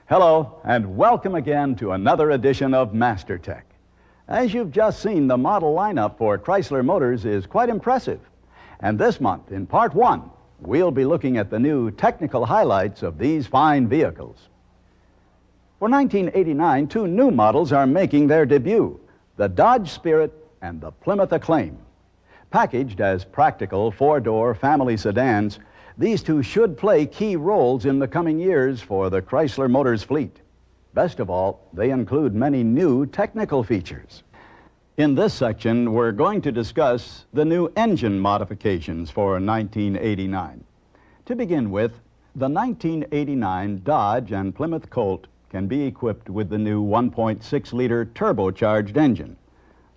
Hello, and welcome again to another edition of Mastertech. As you've just seen, the model lineup for Chrysler Motors is quite impressive. And this month, in Part 1, we'll be looking at the new technical highlights of these fine vehicles. For 1989, two new models are making their debut, the Dodge Spirit and the Plymouth Acclaim. Packaged as practical four-door family sedans, these two should play key roles in the coming years for the Chrysler Motors fleet. Best of all, they include many new technical features. In this section, we're going to discuss the new engine modifications for 1989. To begin with, the 1989 Dodge and Plymouth Colt can be equipped with the new 1.6-liter turbocharged engine.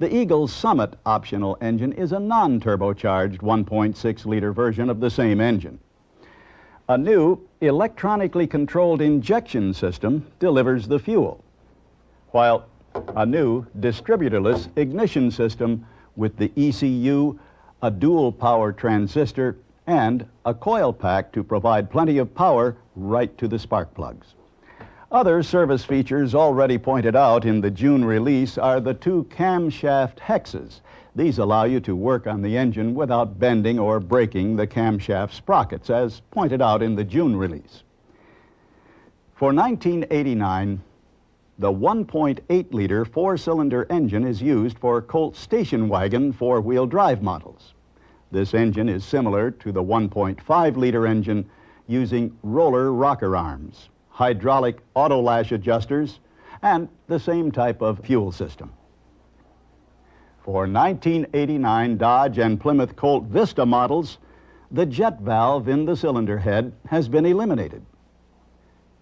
The Eagle's Summit optional engine is a non-turbocharged 1.6-liter version of the same engine. A new electronically controlled injection system delivers the fuel, while a new distributorless ignition system with the ECU, a dual power transistor, and a coil pack to provide plenty of power right to the spark plugs. Other service features already pointed out in the June release are the two camshaft hexes. These allow you to work on the engine without bending or breaking the camshaft sprockets, as pointed out in the June release. For 1989, the 1.8-liter four-cylinder engine is used for Colt station wagon four-wheel drive models. This engine is similar to the 1.5-liter engine using roller rocker arms, hydraulic auto-lash adjusters, and the same type of fuel system. For 1989 Dodge and Plymouth Colt Vista models, the jet valve in the cylinder head has been eliminated.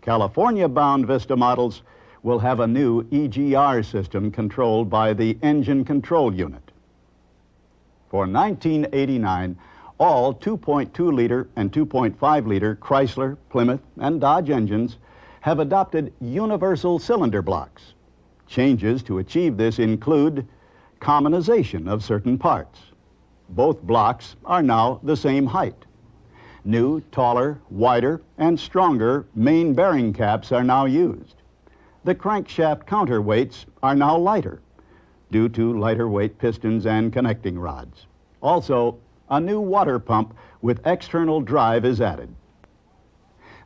California-bound Vista models will have a new EGR system controlled by the engine control unit. For 1989, all 2.2-liter and 2.5-liter Chrysler, Plymouth, and Dodge engines have adopted universal cylinder blocks. Changes to achieve this include commonization of certain parts. Both blocks are now the same height. New, taller, wider, and stronger main bearing caps are now used. The crankshaft counterweights are now lighter due to lighter weight pistons and connecting rods. Also, a new water pump with external drive is added.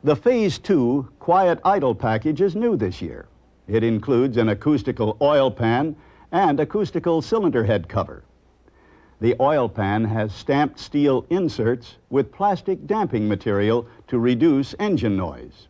The Phase 2 quiet idle package is new this year. It includes an acoustical oil pan and acoustical cylinder head cover. The oil pan has stamped steel inserts with plastic damping material to reduce engine noise.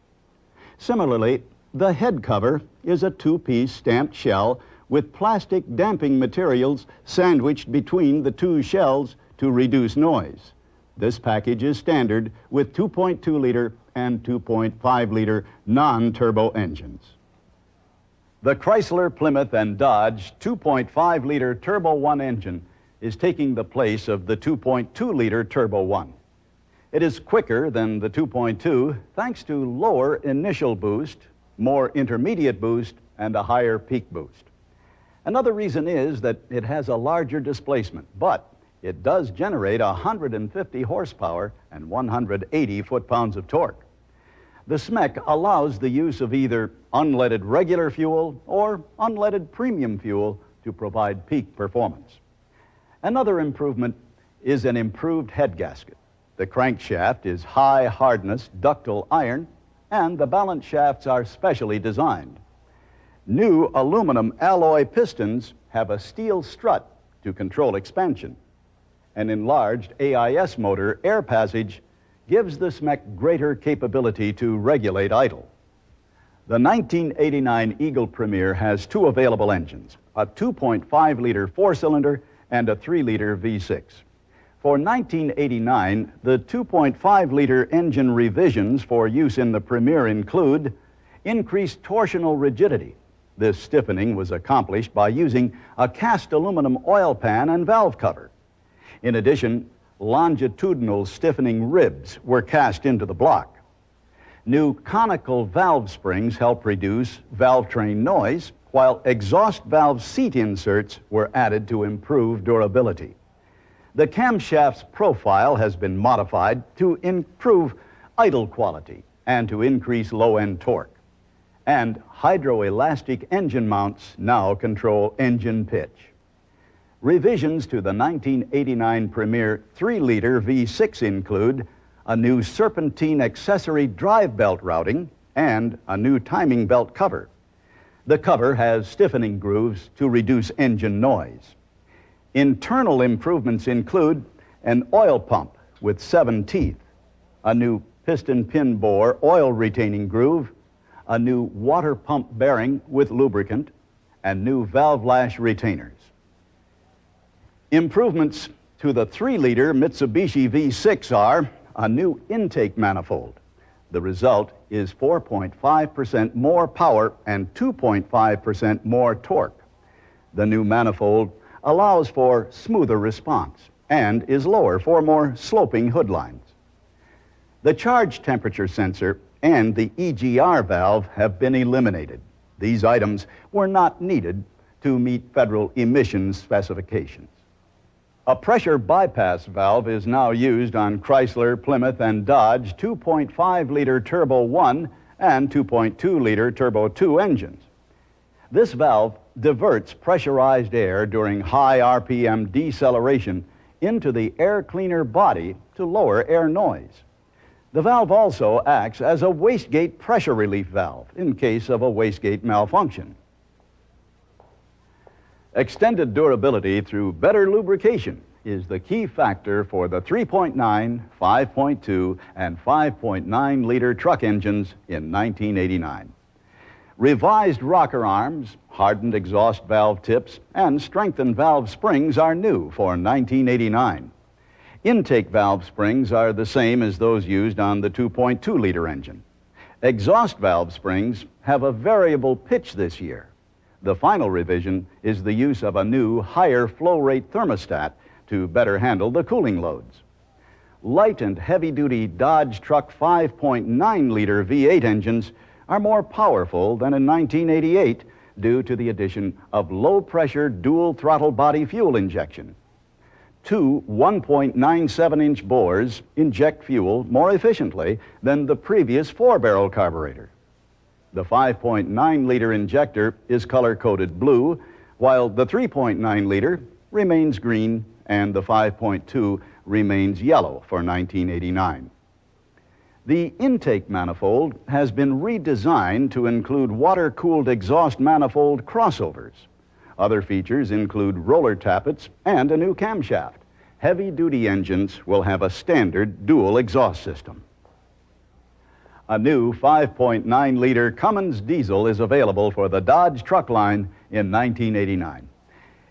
Similarly, the head cover is a two-piece stamped shell with plastic damping materials sandwiched between the two shells to reduce noise. This package is standard with 2.2-liter and 2.5-liter non-turbo engines. The Chrysler, Plymouth, and Dodge 2.5-liter Turbo 1 engine is taking the place of the 2.2-liter Turbo 1. It is quicker than the 2.2 thanks to lower initial boost, more intermediate boost, and a higher peak boost. Another reason is that it has a larger displacement, but it does generate 150 horsepower and 180 foot-pounds of torque. The SMEC allows the use of either unleaded regular fuel or unleaded premium fuel to provide peak performance. Another improvement is an improved head gasket. The crankshaft is high-hardness ductile iron, and the balance shafts are specially designed. New aluminum alloy pistons have a steel strut to control expansion. An enlarged AIS motor air passage gives the SMEC greater capability to regulate idle. The 1989 Eagle Premier has two available engines, a 2.5-liter four-cylinder and a 3-liter V6. For 1989, the 2.5-liter engine revisions for use in the Premier include increased torsional rigidity. This stiffening was accomplished by using a cast aluminum oil pan and valve cover. In addition, longitudinal stiffening ribs were cast into the block. New conical valve springs help reduce valve train noise, while exhaust valve seat inserts were added to improve durability. The camshaft's profile has been modified to improve idle quality and to increase low-end torque. and hydroelastic engine mounts now control engine pitch. Revisions to the 1989 Premier 3-liter V6 include a new serpentine accessory drive belt routing and a new timing belt cover. The cover has stiffening grooves to reduce engine noise. Internal improvements include an oil pump with 7 teeth, a new piston pin bore oil retaining groove, a new water pump bearing with lubricant, and new valve lash retainers. Improvements to the 3-liter Mitsubishi V6 are a new intake manifold. The result is 4.5% more power and 2.5% more torque. The new manifold allows for smoother response and is lower for more sloping hood lines. The charge temperature sensor and the EGR valve have been eliminated. These items were not needed to meet federal emissions specifications. A pressure bypass valve is now used on Chrysler, Plymouth, and Dodge 2.5-liter Turbo 1 and 2.2-liter Turbo 2 engines. This valve diverts pressurized air during high RPM deceleration into the air cleaner body to lower air noise. The valve also acts as a wastegate pressure relief valve in case of a wastegate malfunction. Extended durability through better lubrication is the key factor for the 3.9, 5.2, and 5.9-liter truck engines in 1989. Revised rocker arms, hardened exhaust valve tips, and strengthened valve springs are new for 1989. Intake valve springs are the same as those used on the 2.2-liter engine. Exhaust valve springs have a variable pitch this year. The final revision is the use of a new higher flow rate thermostat to better handle the cooling loads. Light and heavy-duty Dodge Truck 5.9-liter V8 engines are more powerful than in 1988 due to the addition of low-pressure dual-throttle body fuel injection. 2 1.97-inch bores inject fuel more efficiently than the previous 4-barrel carburetor. The 5.9-liter injector is color-coded blue, while the 3.9-liter remains green and the 5.2 remains yellow for 1989. The intake manifold has been redesigned to include water-cooled exhaust manifold crossovers. Other features include roller tappets and a new camshaft. Heavy-duty engines will have a standard dual exhaust system. A new 5.9-liter Cummins diesel is available for the Dodge truck line in 1989.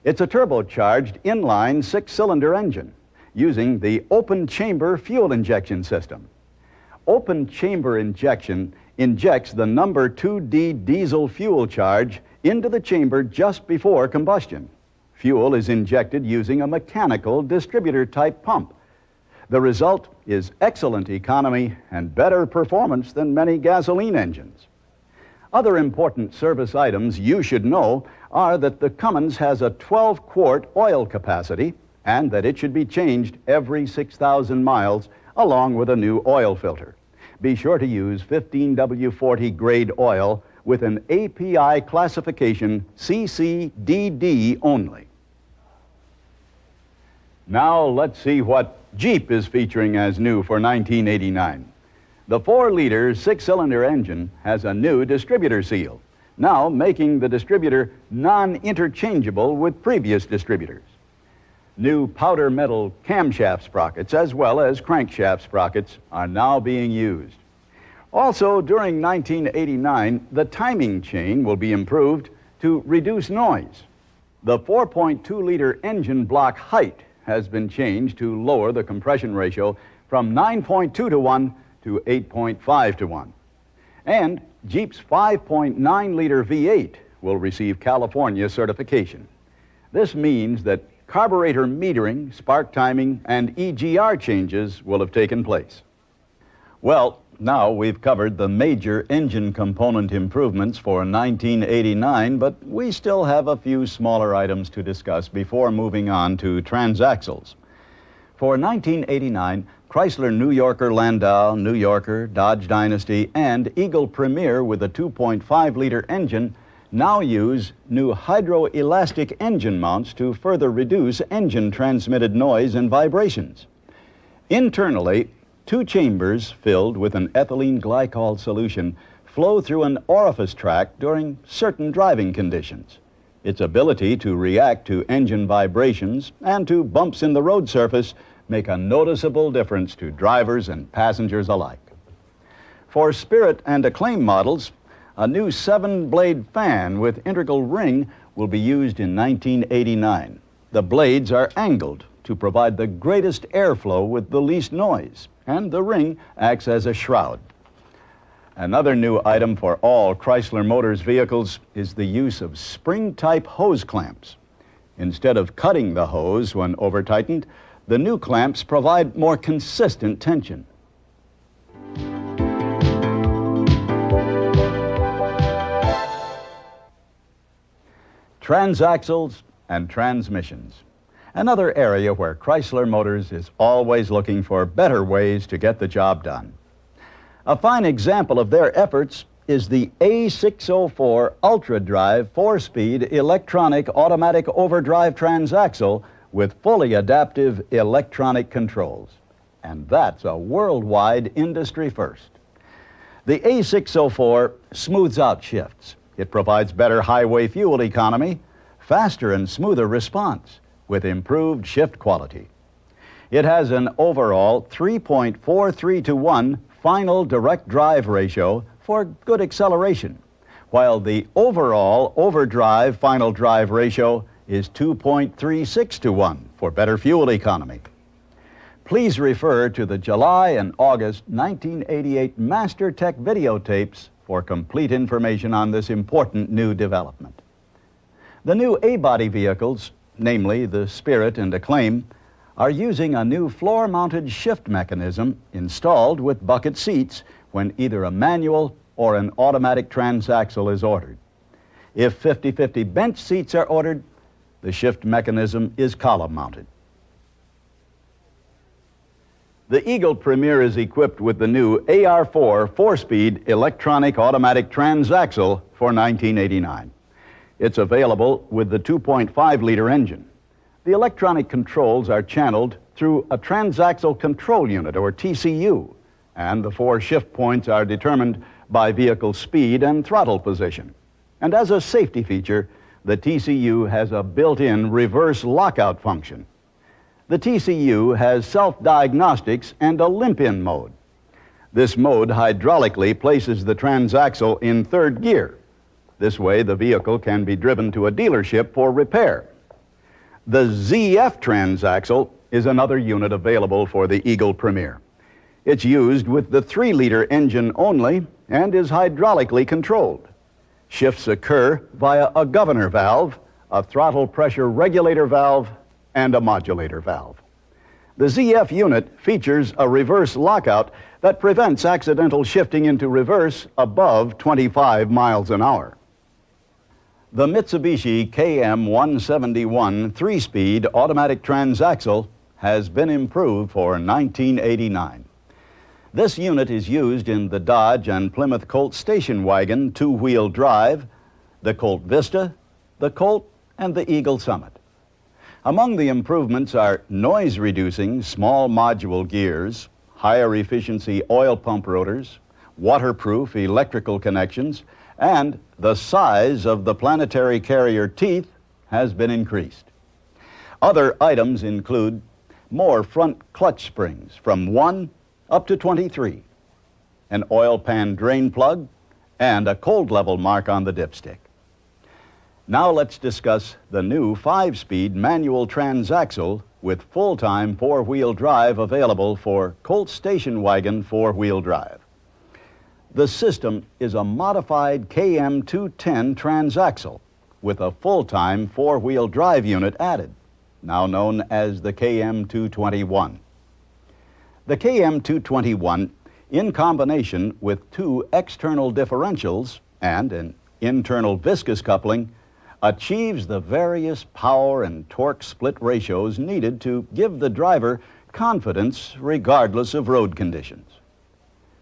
It's a turbocharged inline 6-cylinder engine using the open chamber fuel injection system. Open chamber injection injects the number 2D diesel fuel charge into the chamber just before combustion. Fuel is injected using a mechanical distributor-type pump. The result is excellent economy and better performance than many gasoline engines. Other important service items you should know are that the Cummins has a 12-quart oil capacity and that it should be changed every 6,000 miles along with a new oil filter. Be sure to use 15W40 grade oil with an API classification CCDD only. Now let's see what Jeep is featuring as new for 1989. The 4-liter 6-cylinder engine has a new distributor seal, now making the distributor non-interchangeable with previous distributors. New powder metal camshaft sprockets as well as crankshaft sprockets are now being used. Also, during 1989, the timing chain will be improved to reduce noise. The 4.2-liter engine block height has been changed to lower the compression ratio from 9.2 to 1 to 8.5 to 1. And Jeep's 5.9-liter V8 will receive California certification. This means that carburetor metering, spark timing, and EGR changes will have taken place. Well, now we've covered the major engine component improvements for 1989, but we still have a few smaller items to discuss before moving on to Transaxles. For 1989, Chrysler New Yorker Landau, New Yorker, Dodge Dynasty, and Eagle Premier with a 2.5-liter engine now use new hydroelastic engine mounts to further reduce engine-transmitted noise and vibrations. Internally, 2 chambers filled with an ethylene glycol solution flow through an orifice tract during certain driving conditions. Its ability to react to engine vibrations and to bumps in the road surface make a noticeable difference to drivers and passengers alike. For Spirit and Acclaim models, a new 7-blade fan with integral ring will be used in 1989. The blades are angled to provide the greatest airflow with the least noise, and the ring acts as a shroud. Another new item for all Chrysler Motors vehicles is the use of spring-type hose clamps. Instead of cutting the hose when over-tightened, the new clamps provide more consistent tension. Transaxles and transmissions. Another area where Chrysler Motors is always looking for better ways to get the job done. A fine example of their efforts is the A604 Ultra Drive 4-speed electronic automatic overdrive transaxle with fully adaptive electronic controls. And that's a worldwide industry first. The A604 smooths out shifts. It provides better highway fuel economy, faster and smoother response, with improved shift quality. It has an overall 3.43 to 1 final direct drive ratio for good acceleration, while the overall overdrive final drive ratio is 2.36 to 1 for better fuel economy. Please refer to the July and August 1988 Mastertech videotapes for complete information on this important new development. The new A-body vehicles, namely the Spirit and Acclaim, are using a new floor-mounted shift mechanism installed with bucket seats when either a manual or an automatic transaxle is ordered. If 50-50 bench seats are ordered, the shift mechanism is column-mounted. The Eagle Premier is equipped with the new AR4 4-speed electronic automatic transaxle for 1989. It's available with the 2.5-liter engine. The electronic controls are channeled through a transaxle control unit, or TCU, and the 4 shift points are determined by vehicle speed and throttle position. And as a safety feature, the TCU has a built-in reverse lockout function. The TCU has self-diagnostics and a limp-in mode. This mode hydraulically places the transaxle in 3rd gear. This way, the vehicle can be driven to a dealership for repair. The ZF transaxle is another unit available for the Eagle Premier. It's used with the 3-liter engine only and is hydraulically controlled. Shifts occur via a governor valve, a throttle pressure regulator valve, and a modulator valve. The ZF unit features a reverse lockout that prevents accidental shifting into reverse above 25 miles an hour. The Mitsubishi KM171 3-speed automatic transaxle has been improved for 1989. This unit is used in the Dodge and Plymouth Colt station wagon 2-wheel drive, the Colt Vista, the Colt, and the Eagle Summit. Among the improvements are noise-reducing small module gears, higher efficiency oil pump rotors, waterproof electrical connections, and the size of the planetary carrier teeth has been increased. Other items include more front clutch springs from 1 up to 23, an oil pan drain plug, and a cold level mark on the dipstick. Now let's discuss the new 5-speed manual transaxle with full-time 4-wheel drive available for Colt station wagon 4-wheel drive. The system is a modified KM210 transaxle with a full-time 4-wheel drive unit added, now known as the KM221. The KM221, in combination with 2 external differentials and an internal viscous coupling, achieves the various power and torque split ratios needed to give the driver confidence regardless of road conditions.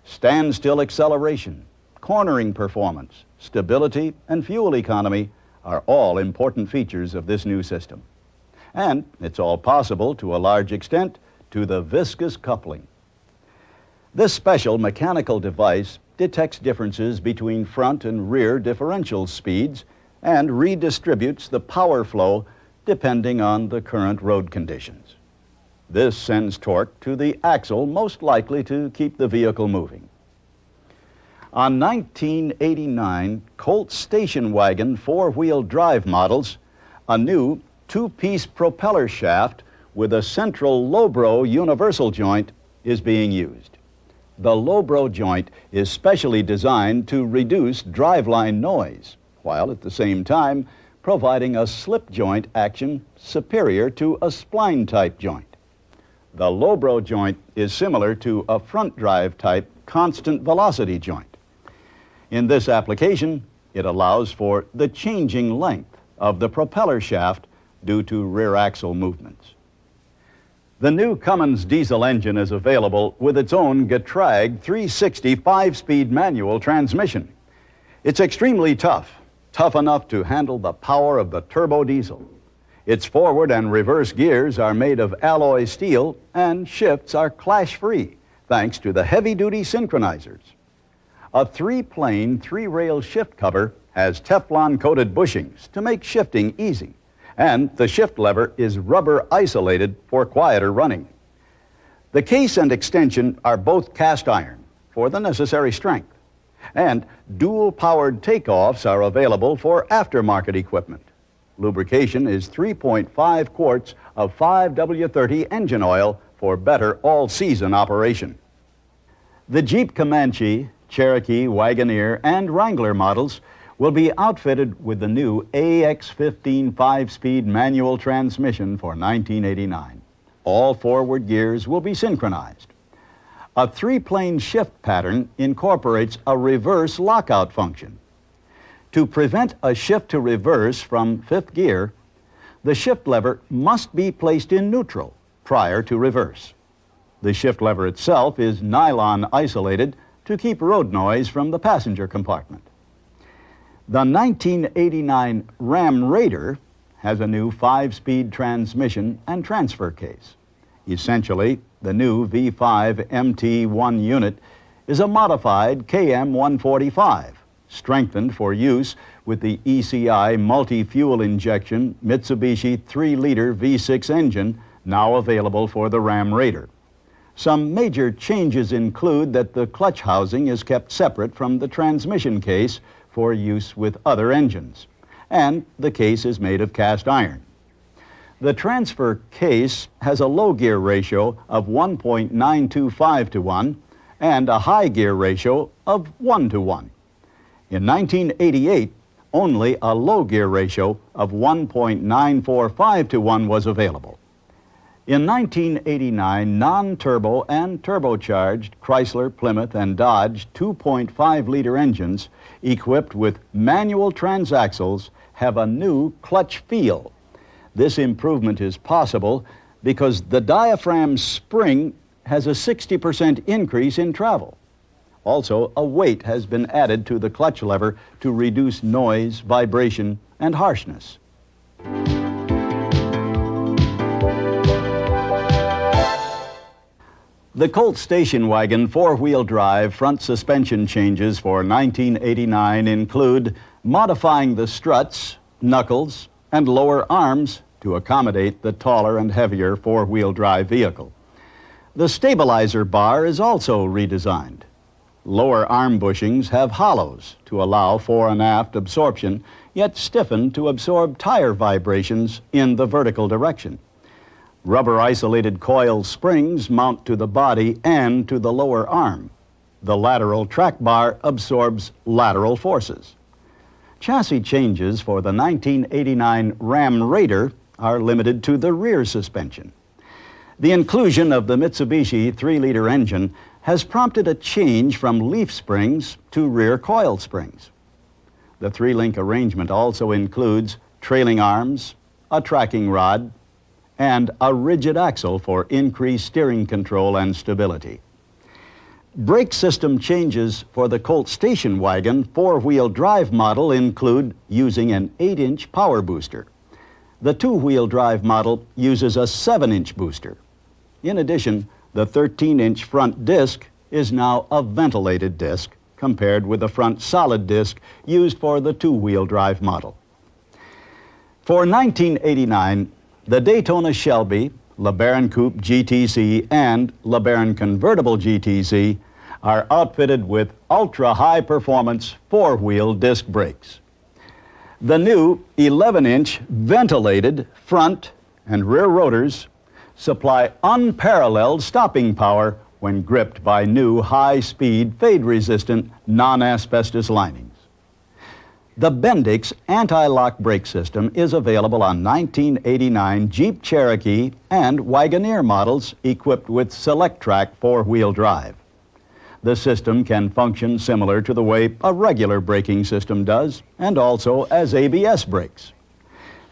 Standstill acceleration, cornering performance, stability, and fuel economy are all important features of this new system. And it's all possible, to a large extent, to the viscous coupling. This special mechanical device detects differences between front and rear differential speeds and redistributes the power flow depending on the current road conditions. This sends torque to the axle most likely to keep the vehicle moving. On 1989 Colt station wagon four-wheel drive models, a new two-piece propeller shaft with a central Lowbro universal joint is being used. The Lowbro joint is specially designed to reduce driveline noise, while at the same time providing a slip joint action superior to a spline-type joint. The Lowbro joint is similar to a front drive type constant velocity joint. In this application, it allows for the changing length of the propeller shaft due to rear axle movements. The new Cummins diesel engine is available with its own Getrag 360 5-speed manual transmission. It's extremely tough enough to handle the power of the turbo diesel. Its forward and reverse gears are made of alloy steel and shifts are clash-free thanks to the heavy-duty synchronizers. A three-plane, three-rail shift cover has Teflon-coated bushings to make shifting easy, and the shift lever is rubber isolated for quieter running. The case and extension are both cast iron for the necessary strength, and dual-powered takeoffs are available for aftermarket equipment. Lubrication is 3.5 quarts of 5W30 engine oil for better all-season operation. The Jeep Comanche, Cherokee, Wagoneer, and Wrangler models will be outfitted with the new AX15 5-speed manual transmission for 1989. All forward gears will be synchronized. A three-plane shift pattern incorporates a reverse lockout function. To prevent a shift to reverse from fifth gear, the shift lever must be placed in neutral prior to reverse. The shift lever itself is nylon isolated to keep road noise from the passenger compartment. The 1989 Ram Raider has a new 5-speed transmission and transfer case. Essentially, the new V5 MT1 unit is a modified KM145, strengthened for use with the ECI multi-fuel injection Mitsubishi 3-liter V6 engine now available for the Ram Raider. Some major changes include that the clutch housing is kept separate from the transmission case for use with other engines, and the case is made of cast iron. The transfer case has a low gear ratio of 1.925 to 1 and a high gear ratio of 1 to 1. In 1988, only a low gear ratio of 1.945 to 1 was available. In 1989, non-turbo and turbocharged Chrysler, Plymouth, and Dodge 2.5-liter engines equipped with manual transaxles have a new clutch feel. This improvement is possible because the diaphragm spring has a 60% increase in travel. Also, a weight has been added to the clutch lever to reduce noise, vibration, and harshness. The Colt station wagon four-wheel drive front suspension changes for 1989 include modifying the struts, knuckles, and lower arms to accommodate the taller and heavier four-wheel drive vehicle. The stabilizer bar is also redesigned. Lower arm bushings have hollows to allow fore and aft absorption, yet stiffen to absorb tire vibrations in the vertical direction. Rubber-isolated coil springs mount to the body and to the lower arm. The lateral track bar absorbs lateral forces. Chassis changes for the 1989 Ram Raider are limited to the rear suspension. The inclusion of the Mitsubishi 3-liter engine has prompted a change from leaf springs to rear coil springs. The 3-link arrangement also includes trailing arms, a tracking rod, and a rigid axle for increased steering control and stability. Brake system changes for the Colt station wagon four-wheel drive model include using an 8-inch power booster. The two-wheel drive model uses a 7-inch booster. In addition, the 13-inch front disc is now a ventilated disc compared with the front solid disc used for the two-wheel drive model. For 1989, the Daytona Shelby, LeBaron Coupe GTC, and LeBaron Convertible GTC are outfitted with ultra-high-performance four-wheel disc brakes. The new 11-inch ventilated front and rear rotors supply unparalleled stopping power when gripped by new high-speed, fade-resistant, non-asbestos linings. The Bendix anti-lock brake system is available on 1989 Jeep Cherokee and Wagoneer models equipped with SelectTrack four-wheel drive. The system can function similar to the way a regular braking system does, and also as ABS brakes.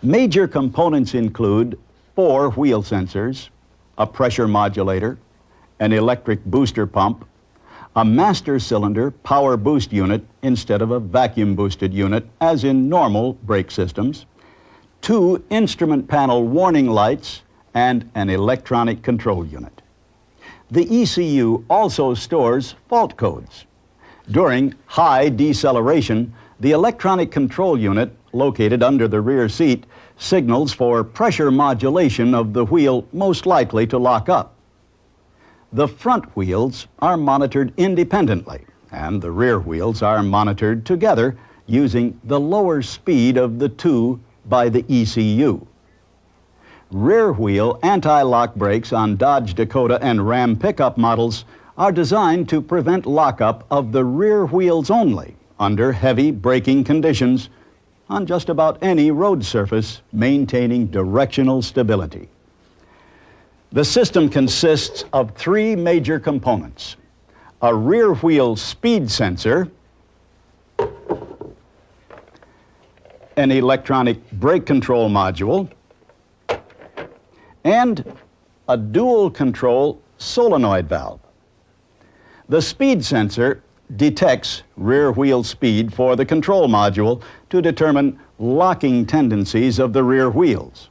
Major components include 4 wheel sensors, a pressure modulator, an electric booster pump, a master cylinder power boost unit instead of a vacuum boosted unit as in normal brake systems, 2 instrument panel warning lights, and an electronic control unit. The ECU also stores fault codes. During high deceleration, the electronic control unit located under the rear seat signals for pressure modulation of the wheel most likely to lock up. The front wheels are monitored independently, and the rear wheels are monitored together using the lower speed of the two by the ECU. Rear wheel anti-lock brakes on Dodge Dakota and Ram pickup models are designed to prevent lockup of the rear wheels only under heavy braking conditions on just about any road surface, maintaining directional stability. The system consists of 3 major components: a rear wheel speed sensor, an electronic brake control module, and a dual control solenoid valve. The speed sensor detects rear wheel speed for the control module to determine locking tendencies of the rear wheels.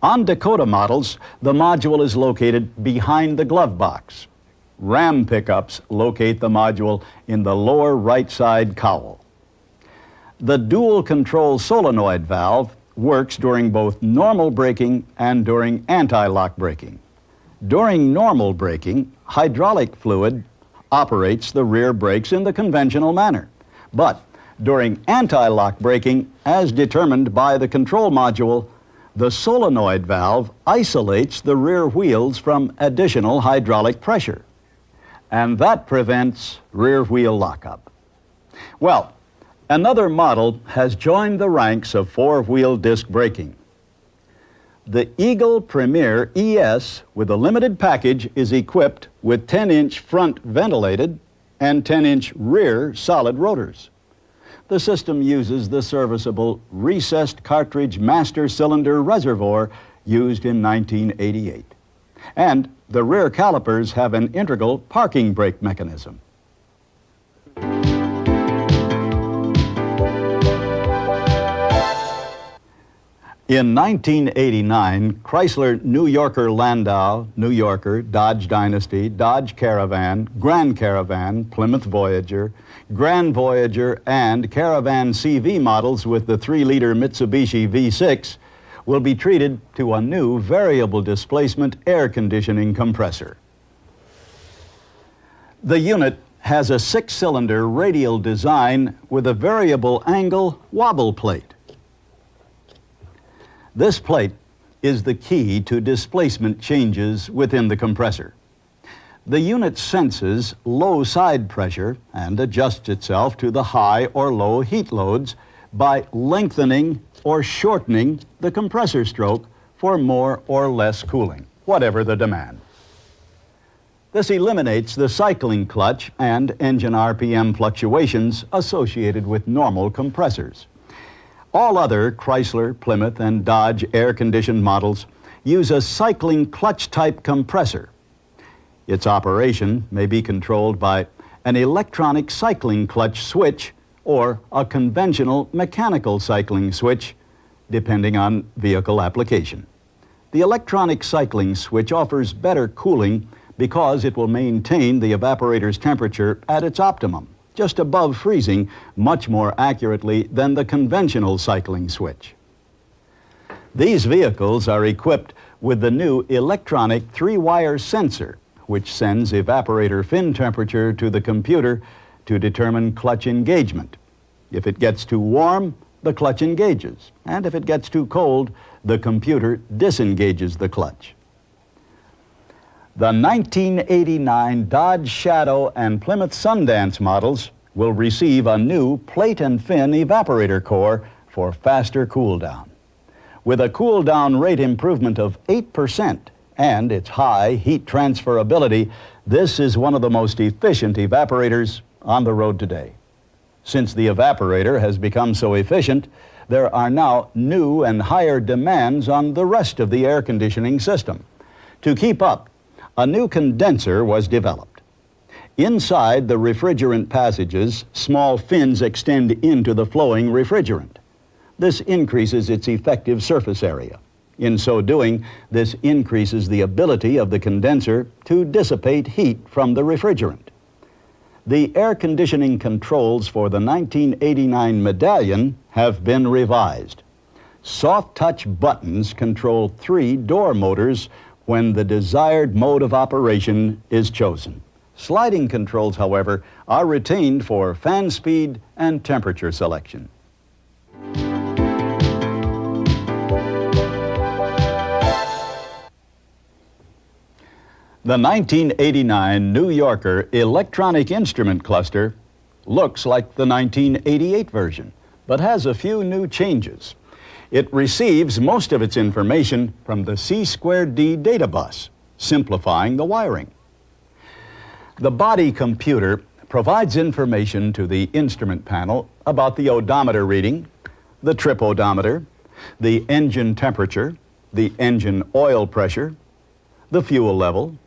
On Dakota models, the module is located behind the glove box. Ram pickups locate the module in the lower right side cowl. The dual control solenoid valve works during both normal braking and during anti-lock braking. During normal braking, hydraulic fluid operates the rear brakes in the conventional manner. But during anti-lock braking, as determined by the control module, the solenoid valve isolates the rear wheels from additional hydraulic pressure, and that prevents rear wheel lockup. Well, another model has joined the ranks of four-wheel disc braking. The Eagle Premier ES with a limited package is equipped with 10-inch front ventilated and 10-inch rear solid rotors. The system uses the serviceable recessed cartridge master cylinder reservoir used in 1988. And the rear calipers have an integral parking brake mechanism. In 1989, Chrysler New Yorker Landau, New Yorker, Dodge Dynasty, Dodge Caravan, Grand Caravan, Plymouth Voyager, Grand Voyager, and Caravan CV models with the 3-liter Mitsubishi V6 will be treated to a new variable displacement air conditioning compressor. The unit has a 6-cylinder radial design with a variable angle wobble plate. This plate is the key to displacement changes within the compressor. The unit senses low side pressure and adjusts itself to the high or low heat loads by lengthening or shortening the compressor stroke for more or less cooling, whatever the demand. This eliminates the cycling clutch and engine RPM fluctuations associated with normal compressors. All other Chrysler, Plymouth, and Dodge air-conditioned models use a cycling clutch-type compressor. Its operation may be controlled by an electronic cycling clutch switch or a conventional mechanical cycling switch, depending on vehicle application. The electronic cycling switch offers better cooling because it will maintain the evaporator's temperature at its optimum, just above freezing, much more accurately than the conventional cycling switch. These vehicles are equipped with the new electronic 3-wire sensor, which sends evaporator fin temperature to the computer to determine clutch engagement. If it gets too warm, the clutch engages, and if it gets too cold, the computer disengages the clutch. The 1989 Dodge Shadow and Plymouth Sundance models will receive a new plate and fin evaporator core for faster cool down. With a cool down rate improvement of 8% and its high heat transferability, this is one of the most efficient evaporators on the road today. Since the evaporator has become so efficient, there are now new and higher demands on the rest of the air conditioning system. To keep up, a new condenser was developed. Inside the refrigerant passages, small fins extend into the flowing refrigerant. This increases its effective surface area. In so doing, this increases the ability of the condenser to dissipate heat from the refrigerant. The air conditioning controls for the 1989 Medallion have been revised. Soft touch buttons control 3 door motors when the desired mode of operation is chosen. Sliding controls, however, are retained for fan speed and temperature selection. The 1989 New Yorker electronic instrument cluster looks like the 1988 version, but has a few new changes. It receives most of its information from the C2D data bus, simplifying the wiring. The body computer provides information to the instrument panel about the odometer reading, the trip odometer, the engine temperature, the engine oil pressure, the fuel level,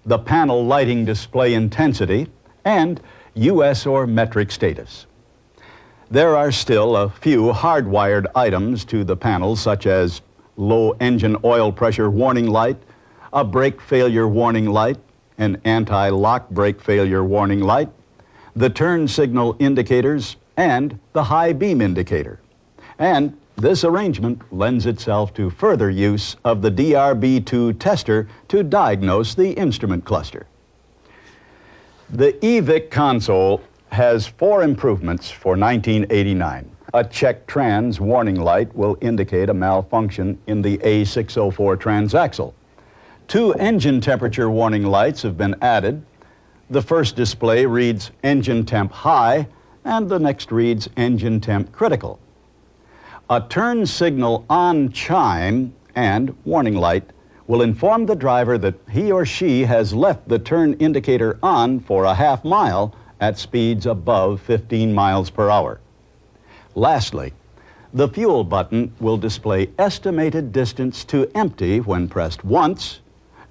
the panel lighting display intensity, and US or metric status. There are still a few hardwired items to the panel, such as low engine oil pressure warning light, a brake failure warning light, an anti-lock brake failure warning light, the turn signal indicators, and the high beam indicator. And this arrangement lends itself to further use of the DRB2 tester to diagnose the instrument cluster. The EVIC console has 4 improvements for 1989. A check trans warning light will indicate a malfunction in the A604 transaxle. 2 engine temperature warning lights have been added. The first display reads engine temp high, and the next reads engine temp critical. A turn signal on chime and warning light will inform the driver that he or she has left the turn indicator on for a half mile at speeds above 15 miles per hour. Lastly, the fuel button will display estimated distance to empty when pressed once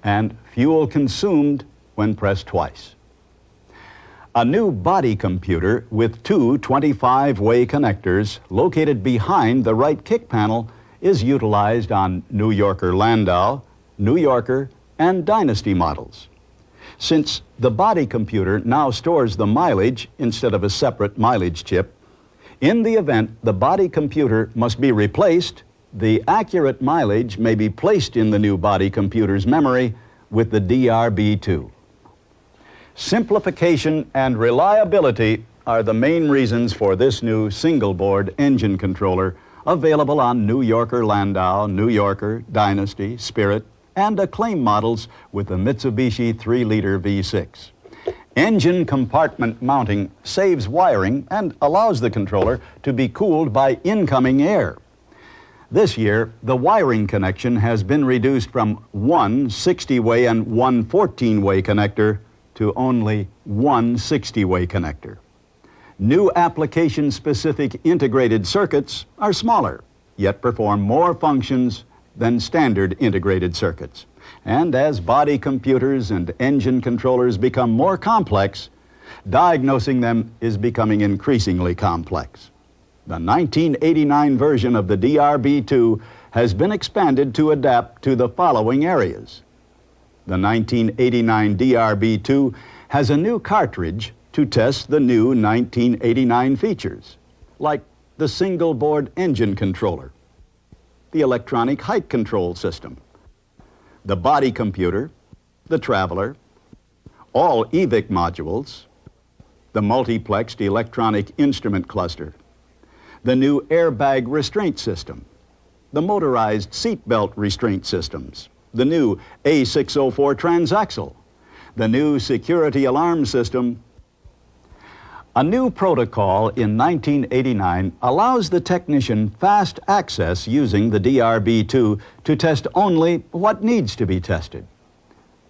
and fuel consumed when pressed twice. A new body computer with 2 25-way connectors located behind the right kick panel is utilized on New Yorker Landau, New Yorker, and Dynasty models. Since the body computer now stores the mileage instead of a separate mileage chip, in the event the body computer must be replaced, the accurate mileage may be placed in the new body computer's memory with the DRB2. Simplification and reliability are the main reasons for this new single-board engine controller available on New Yorker Landau, New Yorker, Dynasty, Spirit, and Acclaim models with the Mitsubishi 3-liter V6. Engine compartment mounting saves wiring and allows the controller to be cooled by incoming air. This year, the wiring connection has been reduced from 1 60-way and 1 14-way connector to only 1 60-way connector. New application-specific integrated circuits are smaller, yet perform more functions than standard integrated circuits. And as body computers and engine controllers become more complex, diagnosing them is becoming increasingly complex. The 1989 version of the DRB2 has been expanded to adapt to the following areas. The 1989 DRB2 has a new cartridge to test the new 1989 features, like the single-board engine controller, the electronic height control system, the body computer, the traveler, all EVIC modules, the multiplexed electronic instrument cluster, the new airbag restraint system, the motorized seatbelt restraint systems, the new A604 Transaxle, the new security alarm system. A new protocol in 1989 allows the technician fast access using the DRB2 to test only what needs to be tested.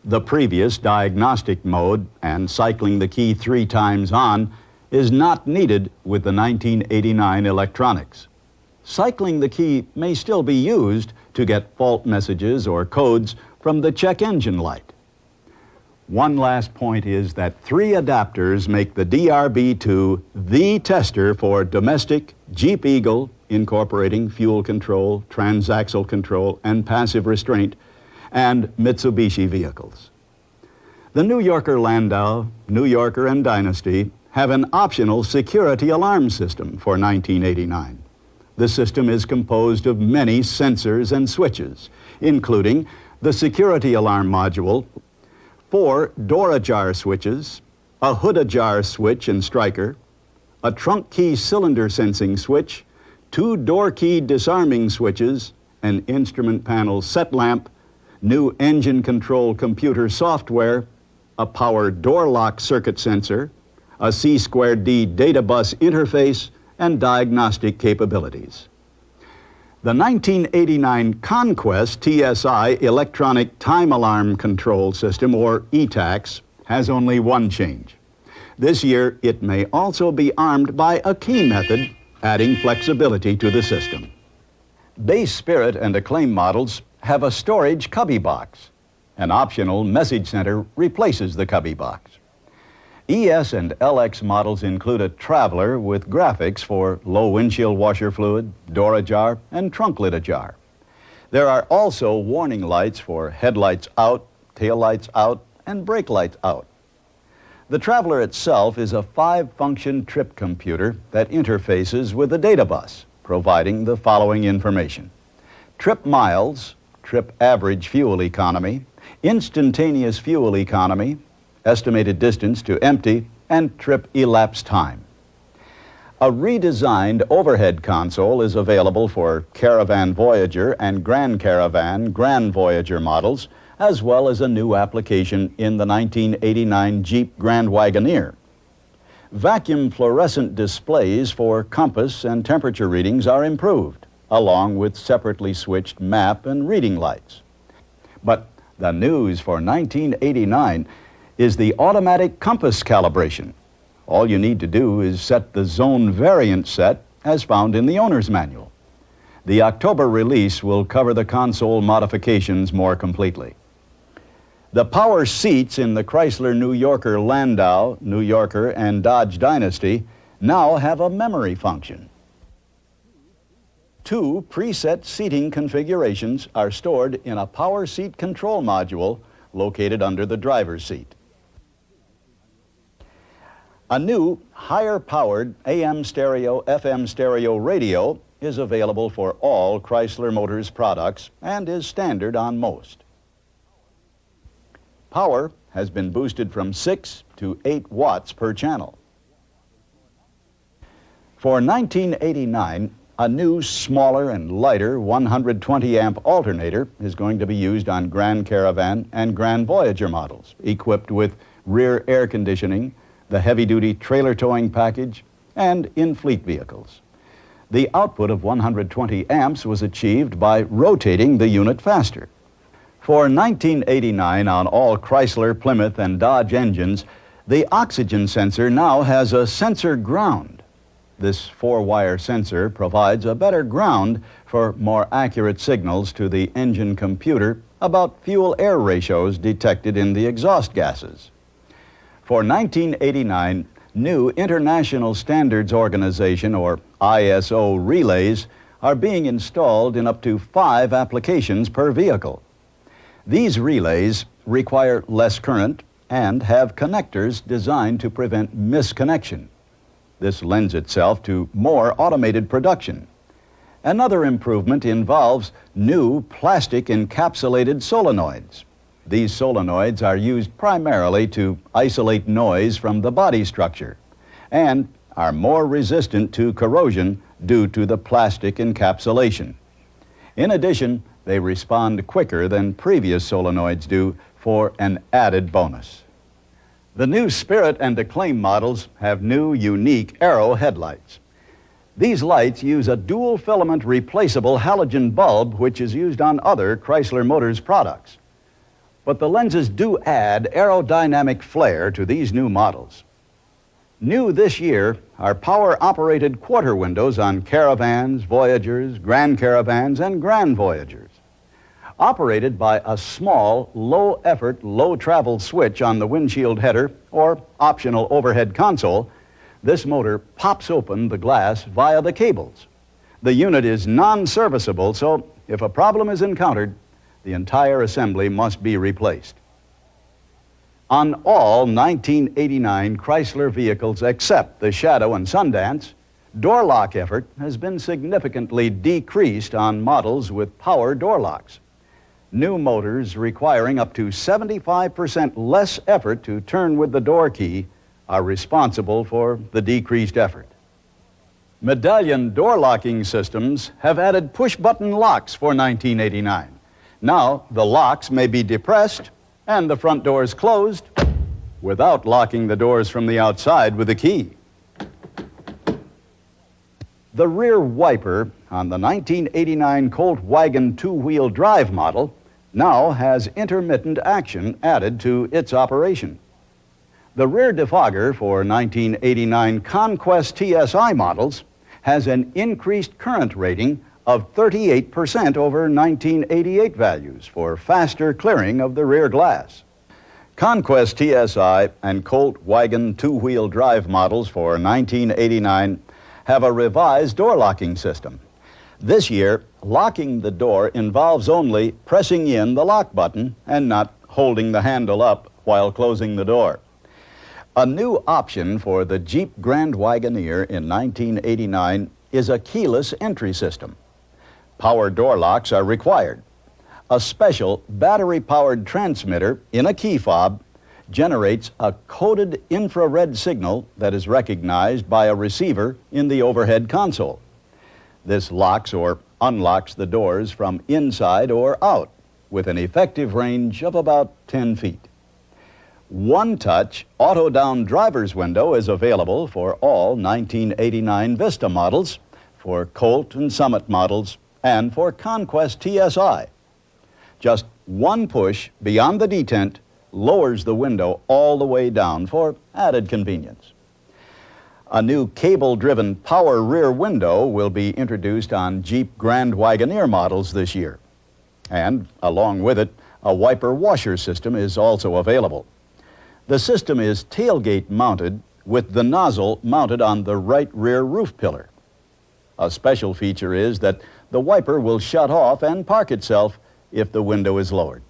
The previous diagnostic mode and cycling the key 3 times on is not needed with the 1989 electronics. Cycling the key may still be used to get fault messages or codes from the check engine light. One last point is that 3 adapters make the DRB2 the tester for domestic Jeep Eagle, incorporating fuel control, transaxle control, and passive restraint, and Mitsubishi vehicles. The New Yorker Landau, New Yorker, and Dynasty have an optional security alarm system for 1989. The system is composed of many sensors and switches, including the security alarm module, 4 door ajar switches, a hood ajar switch and striker, a trunk key cylinder sensing switch, 2 door key disarming switches, an instrument panel set lamp, new engine control computer software, a power door lock circuit sensor, a C2D data bus interface, and diagnostic capabilities. The 1989 Conquest TSI Electronic Time Alarm Control System, or ETACS, has only one change. This year, it may also be armed by a key method, adding flexibility to the system. Base Spirit and Acclaim models have a storage cubby box. An optional message center replaces the cubby box. ES and LX models include a traveler with graphics for low windshield washer fluid, door ajar, and trunk lid ajar. There are also warning lights for headlights out, tail lights out, and brake lights out. The traveler itself is a 5-function trip computer that interfaces with the data bus, providing the following information: trip miles, trip average fuel economy, instantaneous fuel economy, estimated distance to empty, and trip elapsed time. A redesigned overhead console is available for Caravan Voyager and Grand Caravan Grand Voyager models, as well as a new application in the 1989 Jeep Grand Wagoneer. Vacuum fluorescent displays for compass and temperature readings are improved, along with separately switched map and reading lights. But the news for 1989 is the automatic compass calibration. All you need to do is set the zone variant set as found in the owner's manual. The October release will cover the console modifications more completely. The power seats in the Chrysler New Yorker Landau, New Yorker, and Dodge Dynasty now have a memory function. 2 preset seating configurations are stored in a power seat control module located under the driver's seat. A new, higher-powered AM stereo, FM stereo radio is available for all Chrysler Motors products and is standard on most. Power has been boosted from 6 to 8 watts per channel. For 1989, a new, smaller and lighter 120-amp alternator is going to be used on Grand Caravan and Grand Voyager models, equipped with rear air conditioning, the heavy-duty trailer towing package, and in fleet vehicles. The output of 120 amps was achieved by rotating the unit faster. For 1989 on all Chrysler, Plymouth, and Dodge engines, the oxygen sensor now has a sensor ground. This 4-wire sensor provides a better ground for more accurate signals to the engine computer about fuel-air ratios detected in the exhaust gases. For 1989, new International Standards Organization, or ISO, relays are being installed in up to 5 applications per vehicle. These relays require less current and have connectors designed to prevent misconnection. This lends itself to more automated production. Another improvement involves new plastic encapsulated solenoids. These solenoids are used primarily to isolate noise from the body structure and are more resistant to corrosion due to the plastic encapsulation. In addition, they respond quicker than previous solenoids do for an added bonus. The new Spirit and Acclaim models have new, unique Arrow headlights. These lights use a dual filament replaceable halogen bulb which is used on other Chrysler Motors products. But the lenses do add aerodynamic flair to these new models. New this year are power-operated quarter windows on Caravans, Voyagers, Grand Caravans, and Grand Voyagers. Operated by a small, low-effort, low-travel switch on the windshield header or optional overhead console, this motor pops open the glass via the cables. The unit is non-serviceable, so if a problem is encountered, the entire assembly must be replaced. On all 1989 Chrysler vehicles except the Shadow and Sundance, door lock effort has been significantly decreased on models with power door locks. New motors requiring up to 75% less effort to turn with the door key are responsible for the decreased effort. Medallion door locking systems have added push-button locks for 1989. Now, the locks may be depressed and the front doors closed without locking the doors from the outside with a key. The rear wiper on the 1989 Colt wagon two-wheel drive model now has intermittent action added to its operation. The rear defogger for 1989 Conquest TSI models has an increased current rating of 38% over 1988 values for faster clearing of the rear glass. Conquest TSI and Colt wagon two-wheel drive models for 1989 have a revised door locking system. This year, locking the door involves only pressing in the lock button and not holding the handle up while closing the door. A new option for the Jeep Grand Wagoneer in 1989 is a keyless entry system. Power door locks are required. A special battery-powered transmitter in a key fob generates a coded infrared signal that is recognized by a receiver in the overhead console. This locks or unlocks the doors from inside or out with an effective range of about 10 feet. One-touch auto-down driver's window is available for all 1989 Vista models, for Colt and Summit models, and for Conquest TSI. Just one push beyond the detent lowers the window all the way down for added convenience. A new cable-driven power rear window will be introduced on Jeep Grand Wagoneer models this year. And, along with it, a wiper washer system is also available. The system is tailgate mounted with the nozzle mounted on the right rear roof pillar. A special feature is that the wiper will shut off and park itself if the window is lowered.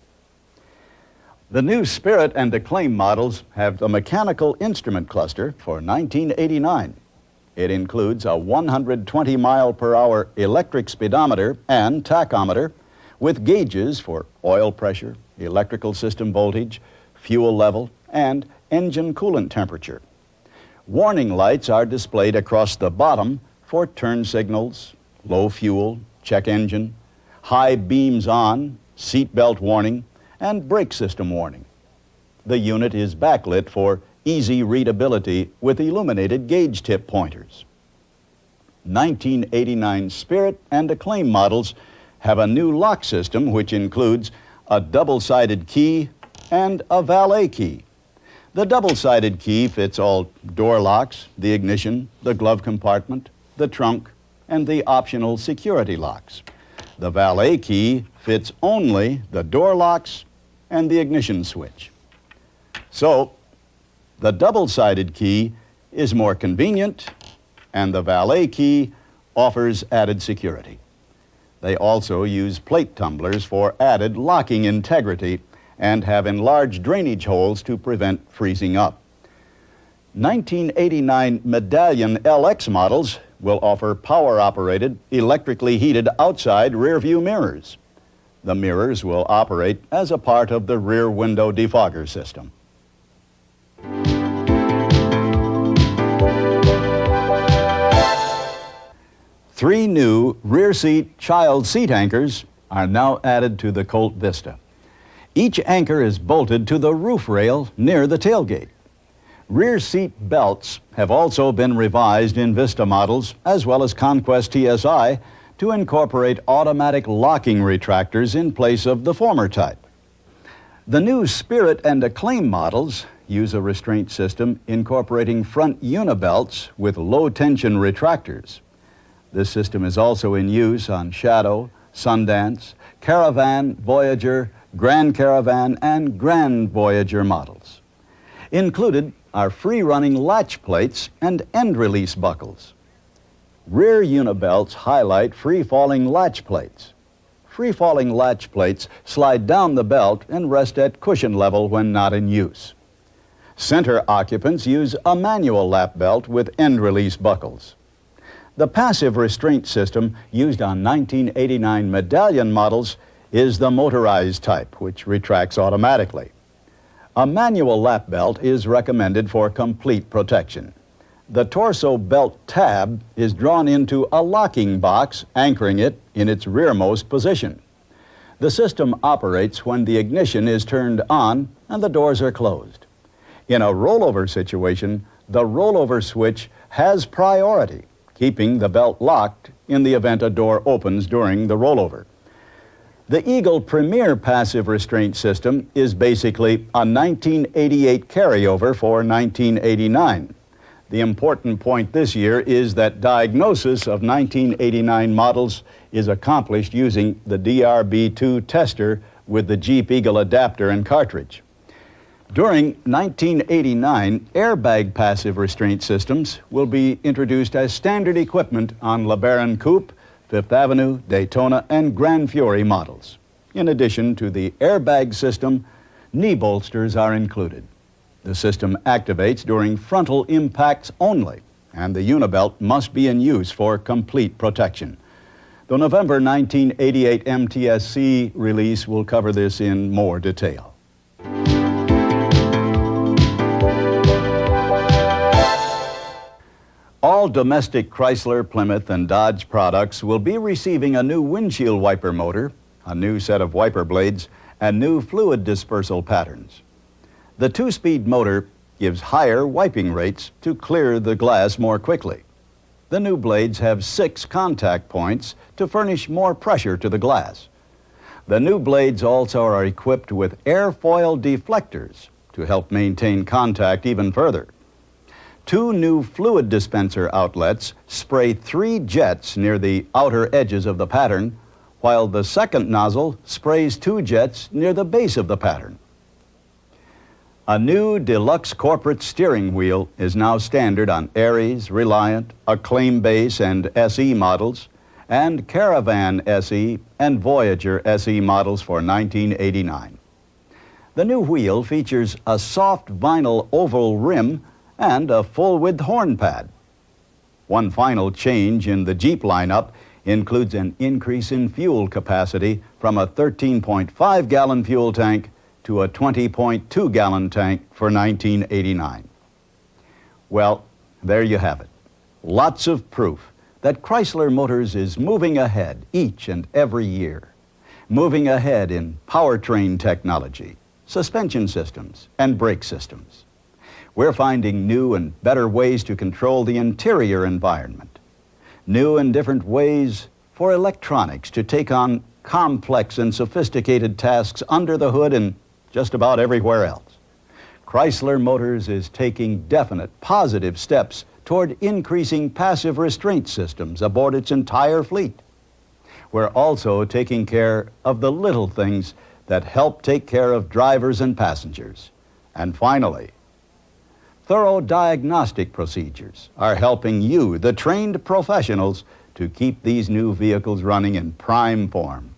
The new Spirit and Acclaim models have a mechanical instrument cluster for 1989. It includes a 120-mile-per-hour electric speedometer and tachometer with gauges for oil pressure, electrical system voltage, fuel level, and engine coolant temperature. Warning lights are displayed across the bottom for turn signals, low fuel, check engine, high beams on, seatbelt warning, and brake system warning. The unit is backlit for easy readability with illuminated gauge tip pointers. 1989 Spirit and Acclaim models have a new lock system which includes a double-sided key and a valet key. The double-sided key fits all door locks, the ignition, the glove compartment, the trunk, and the optional security locks. The valet key fits only the door locks and the ignition switch. So, the double-sided key is more convenient, and the valet key offers added security. They also use plate tumblers for added locking integrity and have enlarged drainage holes to prevent freezing up. 1989 Medallion LX models will offer power-operated, electrically heated outside rear-view mirrors. The mirrors will operate as a part of the rear window defogger system. Three new rear seat child seat anchors are now added to the Colt Vista. Each anchor is bolted to the roof rail near the tailgate. Rear seat belts have also been revised in Vista models as well as Conquest TSI to incorporate automatic locking retractors in place of the former type. The new Spirit and Acclaim models use a restraint system incorporating front unibelts with low-tension retractors. This system is also in use on Shadow, Sundance, Caravan, Voyager, Grand Caravan, and Grand Voyager models. Included are free-running latch plates and end-release buckles. Rear unibelts highlight free-falling latch plates. Free-falling latch plates slide down the belt and rest at cushion level when not in use. Center occupants use a manual lap belt with end-release buckles. The passive restraint system used on 1989 Medallion models is the motorized type, which retracts automatically. A manual lap belt is recommended for complete protection. The torso belt tab is drawn into a locking box, anchoring it in its rearmost position. The system operates when the ignition is turned on and the doors are closed. In a rollover situation, the rollover switch has priority, keeping the belt locked in the event a door opens during the rollover. The Eagle Premier passive restraint system is basically a 1988 carryover for 1989. The important point this year is that diagnosis of 1989 models is accomplished using the DRB2 tester with the Jeep Eagle adapter and cartridge. During 1989, airbag passive restraint systems will be introduced as standard equipment on LeBaron Coupe, Fifth Avenue, Daytona, and Grand Fury models. In addition to the airbag system, knee bolsters are included. The system activates during frontal impacts only, and the unibelt must be in use for complete protection. The November 1988 MTSC release will cover this in more detail. All domestic Chrysler, Plymouth, and Dodge products will be receiving a new windshield wiper motor, a new set of wiper blades, and new fluid dispersal patterns. The two-speed motor gives higher wiping rates to clear the glass more quickly. The new blades have 6 contact points to furnish more pressure to the glass. The new blades also are equipped with airfoil deflectors to help maintain contact even further. 2 new fluid dispenser outlets spray 3 jets near the outer edges of the pattern, while the second nozzle sprays 2 jets near the base of the pattern. A new deluxe corporate steering wheel is now standard on Aries, Reliant, Acclaim Base, and SE models, and Caravan SE and Voyager SE models for 1989. The new wheel features a soft vinyl oval rim and a full-width horn pad. One final change in the Jeep lineup includes an increase in fuel capacity from a 13.5-gallon fuel tank to a 20.2-gallon tank for 1989. Well, there you have it. Lots of proof that Chrysler Motors is moving ahead each and every year. Moving ahead in powertrain technology, suspension systems, and brake systems. We're finding new and better ways to control the interior environment. New and different ways for electronics to take on complex and sophisticated tasks under the hood and just about everywhere else. Chrysler Motors is taking definite, positive steps toward increasing passive restraint systems aboard its entire fleet. We're also taking care of the little things that help take care of drivers and passengers. And finally, thorough diagnostic procedures are helping you, the trained professionals, to keep these new vehicles running in prime form.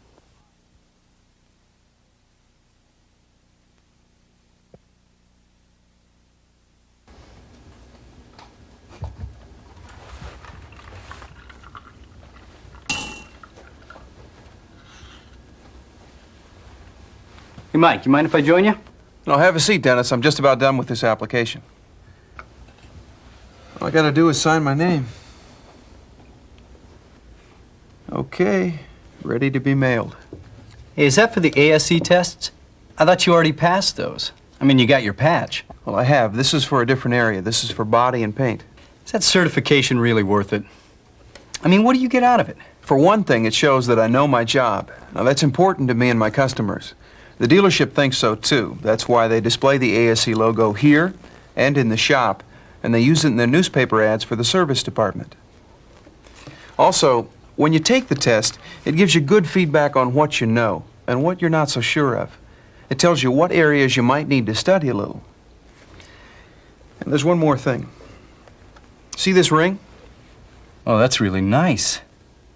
Hey, Mike, you mind if I join you? No, have a seat, Dennis. I'm just about done with this application. All I gotta do is sign my name. Okay, ready to be mailed. Hey, is that for the ASE tests? I thought you already passed those. I mean, you got your patch. Well, I have. This is for a different area. This is for body and paint. Is that certification really worth it? I mean, what do you get out of it? For one thing, it shows that I know my job. Now, that's important to me and my customers. The dealership thinks so, too. That's why they display the ASE logo here and in the shop, and they use it in their newspaper ads for the service department. Also, when you take the test, it gives you good feedback on what you know and what you're not so sure of. It tells you what areas you might need to study a little. And there's one more thing. See this ring? Oh, that's really nice.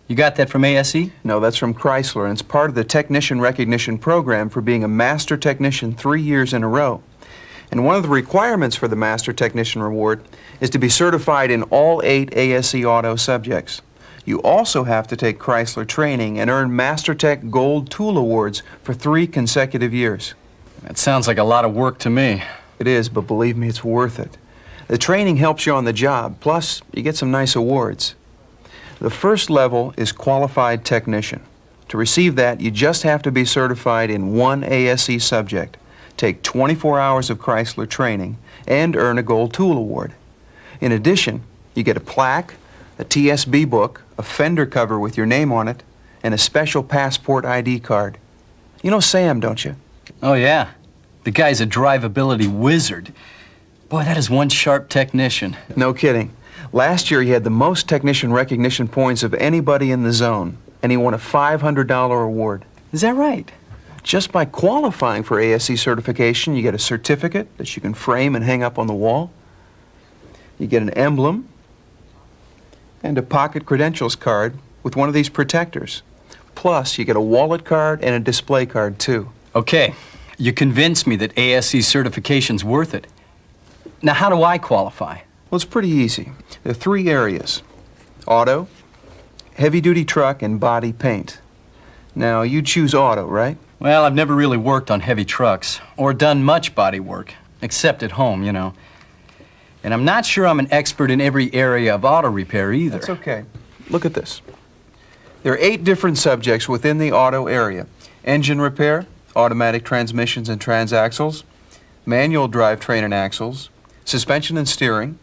You got that from ASE? No, that's from Chrysler, and it's part of the Technician Recognition Program for being a Master Technician 3 years in a row. And one of the requirements for the Master Technician Award is to be certified in all 8 ASE auto subjects. You also have to take Chrysler training and earn Mastertech Gold Tool Awards for 3 consecutive years. That sounds like a lot of work to me. It is, but believe me, it's worth it. The training helps you on the job, plus you get some nice awards. The first level is Qualified Technician. To receive that, you just have to be certified in 1 ASE subject, take 24 hours of Chrysler training, and earn a Gold Tool Award. In addition, you get a plaque, a TSB book, a fender cover with your name on it, and a special passport ID card. You know Sam, don't you? Oh, yeah. The guy's a drivability wizard. Boy, that is one sharp technician. No kidding. Last year, he had the most technician recognition points of anybody in the zone, and he won a $500 award. Is that right? Just by qualifying for ASE certification, you get a certificate that you can frame and hang up on the wall. You get an emblem and a pocket credentials card with one of these protectors. Plus, you get a wallet card and a display card, too. Okay, you convinced me that ASE certification's worth it. Now, how do I qualify? Well, it's pretty easy. There are 3 areas: auto, heavy-duty truck, and body paint. Now, you choose auto, right? Well, I've never really worked on heavy trucks or done much body work, except at home, you know. And I'm not sure I'm an expert in every area of auto repair either. That's okay. Look at this. There are 8 different subjects within the auto area: engine repair, automatic transmissions and transaxles, manual drivetrain and axles, suspension and steering,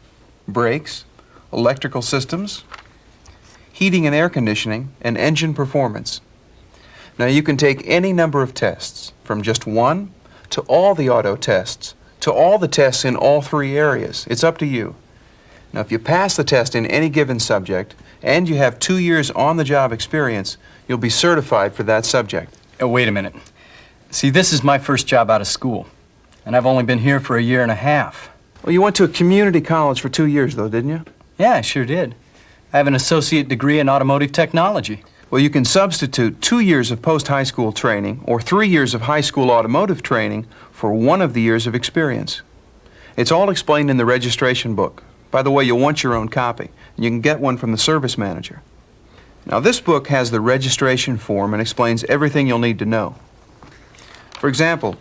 brakes, electrical systems, heating and air conditioning, and engine performance. Now, you can take any number of tests, from just 1 to all the auto tests, to all the tests in all 3 areas. It's up to you. Now, if you pass the test in any given subject, and you have 2 years on-the-job experience, you'll be certified for that subject. Oh, wait a minute. See, this is my first job out of school, and I've only been here for a year and a half. Well, you went to a community college for 2 years, though, didn't you? Yeah, I sure did. I have an associate degree in automotive technology. Well, you can substitute 2 years of post-high school training or 3 years of high school automotive training for 1 of the years of experience. It's all explained in the registration book. By the way, you'll want your own copy, and you can get one from the service manager. Now, this book has the registration form and explains everything you'll need to know. For example,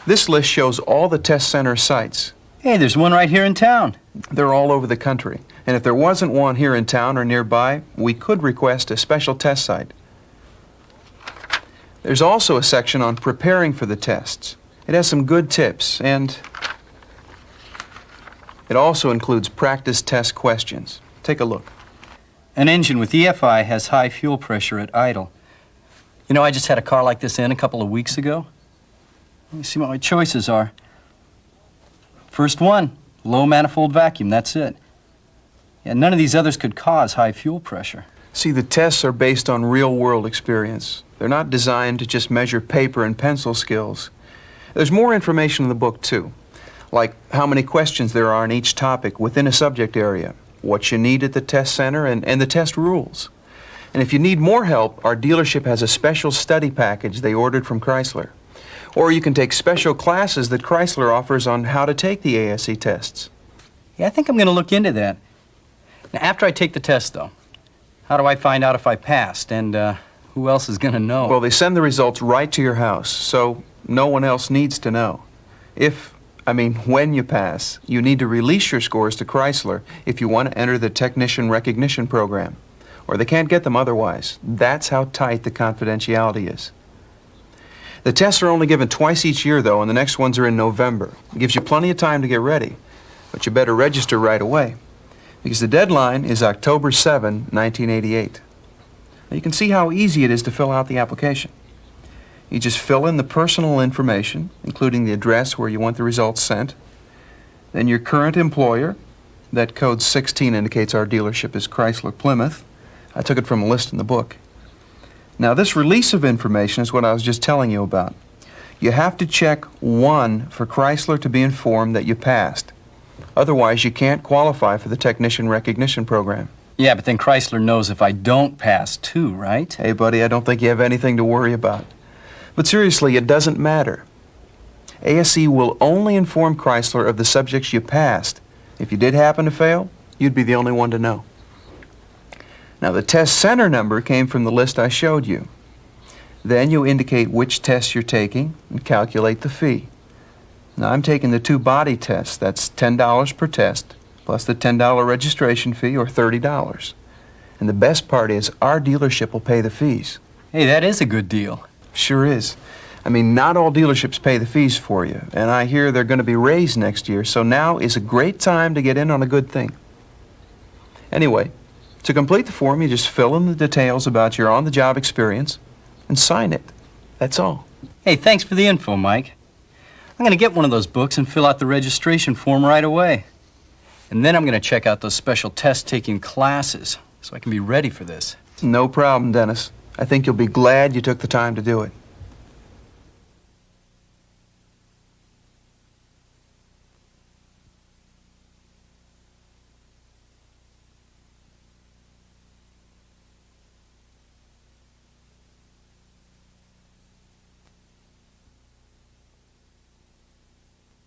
this list shows all the test center sites. Hey, there's one right here in town. They're all over the country. And if there wasn't one here in town or nearby, we could request a special test site. There's also a section on preparing for the tests. It has some good tips, and it also includes practice test questions. Take a look. An engine with EFI has high fuel pressure at idle. You know, I just had a car like this in a couple of weeks ago. Let me see what my choices are. First one, low manifold vacuum, that's it. Yeah, none of these others could cause high fuel pressure. See, the tests are based on real-world experience. They're not designed to just measure paper and pencil skills. There's more information in the book, too, like how many questions there are in each topic within a subject area, what you need at the test center, and the test rules. And if you need more help, our dealership has a special study package they ordered from Chrysler. Or you can take special classes that Chrysler offers on how to take the ASE tests. Yeah, I think I'm going to look into that. Now, after I take the test, though, how do I find out if I passed? And who else is going to know? Well, they send the results right to your house, so no one else needs to know. When you pass, you need to release your scores to Chrysler if you want to enter the technician recognition program, or they can't get them otherwise. That's how tight the confidentiality is. The tests are only given twice each year, though, and the next ones are in November. It gives you plenty of time to get ready, but you better register right away, because the deadline is October 7, 1988. Now, you can see how easy it is to fill out the application. You just fill in the personal information, including the address where you want the results sent, then your current employer. That code 16 indicates our dealership is Chrysler Plymouth. I took it from a list in the book. Now, this release of information is what I was just telling you about. You have to check 1 for Chrysler to be informed that you passed. Otherwise, you can't qualify for the technician recognition program. Yeah, but then Chrysler knows if I don't pass, too, right? Hey, buddy, I don't think you have anything to worry about. But seriously, it doesn't matter. ASE will only inform Chrysler of the subjects you passed. If you did happen to fail, you'd be the only one to know. Now, the test center number came from the list I showed you. Then you indicate which tests you're taking and calculate the fee. Now, I'm taking the 2 body tests. That's $10 per test, plus the $10 registration fee, or $30. And the best part is our dealership will pay the fees. Hey, that is a good deal. Sure is. Not all dealerships pay the fees for you, and I hear they're going to be raised next year, so now is a great time to get in on a good thing. Anyway, to complete the form, you just fill in the details about your on-the-job experience and sign it. That's all. Hey, thanks for the info, Mike. I'm going to get one of those books and fill out the registration form right away. And then I'm going to check out those special test-taking classes so I can be ready for this. No problem, Dennis. I think you'll be glad you took the time to do it.